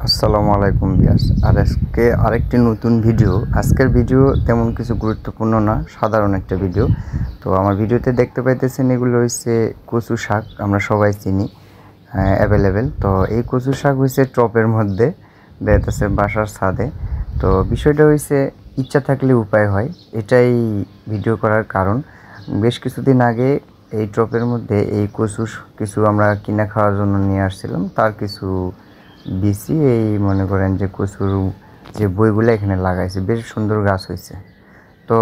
আসসালামু আলাইকুম বিয়াস। আজকে আরেকটি নতুন ভিডিও। আজকের ভিডিও তেমন কিছু গুরুত্বপূর্ণ না, সাধারণ একটা ভিডিও। তো আমার ভিডিওতে দেখতে পাইতেছেন এগুলো হচ্ছে কচু শাক, আমরা সবাই চিনি, অ্যাভেলেবেল। তো এই কচু শাক হয়েছে টপের মধ্যে দেখতেছে বাসার ছাদে। তো বিষয়টা হয়েছে ইচ্ছা থাকলে উপায় হয়, এটাই ভিডিও করার কারণ। বেশ কিছুদিন আগে এই টপের মধ্যে এই কচু কিছু আমরা কিনা খাওয়ার জন্য নিয়ে আসছিলাম, তার কিছু বিচি এই মনে করেন যে কচুর যে বইগুলো এখানে লাগাইছে, বেশ সুন্দর গাছ হয়েছে। তো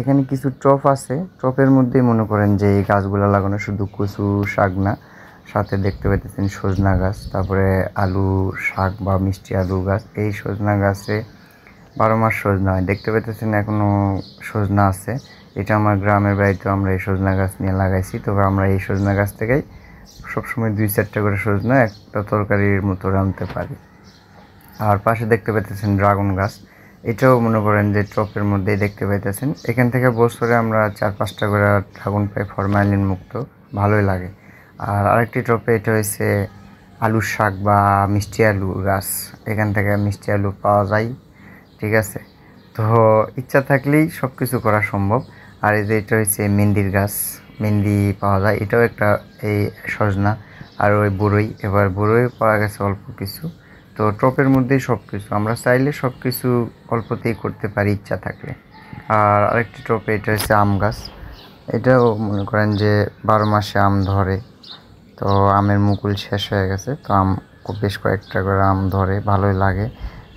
এখানে কিছু টপ আছে, টপের মধ্যেই মনে করেন যে এই গাছগুলো লাগানো, শুধু কচু শাক না, সাথে দেখতে পাইতেছেন সজনা গাছ, তারপরে আলু শাক বা মিষ্টি আলু গাছ। এই সজনা গাছে 12 মাস সজনা হয়, দেখতে পাইতেছেন এখনও সজনা আছে। এটা আমার গ্রামের বাড়িতেও আমরা এই সজনা গাছ নিয়ে লাগাইছি। তবে আমরা এই সজনা গাছ থেকেই সবসময় 2-4টা করে সজনা একটা তরকারির মতো রাঁধতে পারি। আর পাশে দেখতে পাইতেছেন ড্রাগন গাছ, এটাও মনে করেন যে টপের মধ্যেই দেখতে পাইতেছেন। এখান থেকে বছরে আমরা 4-5টা করে ড্রাগন পাই, ফরমালিন মুক্ত, ভালোই লাগে। আর আরেকটি টপে এটা হচ্ছে আলুর শাক বা মিষ্টি আলু গাছ, এখান থেকে মিষ্টি আলু পাওয়া যায়, ঠিক আছে। তো ইচ্ছা থাকলেই সব কিছু করা সম্ভব। আর এই যে এটা হচ্ছে মেহেন্দির গাছ, মেহেন্দি পাওয়া যায়, এটাও একটা এই সজনা। আর ওই বড়ই, এবার বড়ই পাওয়া গেছে অল্প কিছু। তো টপের মধ্যেই সব কিছু, আমরা চাইলে সব কিছু অল্পতেই করতে পারি ইচ্ছা থাকলে। আর আরেকটি টপে এটা হচ্ছে আম গাছ, এটাও মনে করেন যে 12 মাসে আম ধরে। তো আমের মুকুল শেষ হয়ে গেছে, তো আম বেশ কয়েকটা করে আম ধরে, ভালোই লাগে।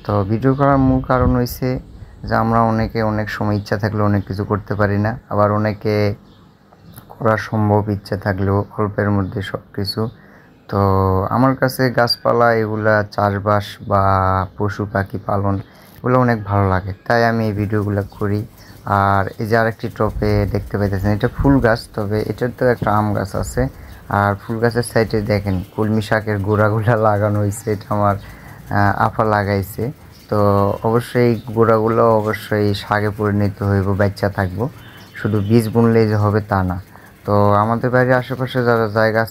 তো ভিডিও করার মূল কারণ হয়েছে যে আমরা অনেকে অনেক সময় ইচ্ছা থাকলেও অনেক কিছু করতে পারি না, আবার অনেকে করা সম্ভব ইচ্ছা থাকলেও অল্পের মধ্যে সব কিছু। তো আমার কাছে গাছপালা এগুলা চাষবাস বা পশু পাখি পালন এগুলো অনেক ভালো লাগে, তাই আমি এই ভিডিওগুলো করি। আর এই যে আরেকটি টপে দেখতে পাইতেছেন, এটা ফুল গাছ, তবে এটার তো একটা আম গাছ আছে। আর ফুল গাছের সাইডে দেখেন কলমি শাকের গোড়াগুলা লাগানো হয়েছে, এটা আমার আপা লাগাইছে। তো অবশ্যই গোড়াগুলো অবশ্যই শাকে পরিণত হইব, বাচ্চা থাকবো, শুধু বীজ বুনলেই যে হবে তা না। তো আমাদের বাড়ির আশেপাশে যারা জায়গা আছে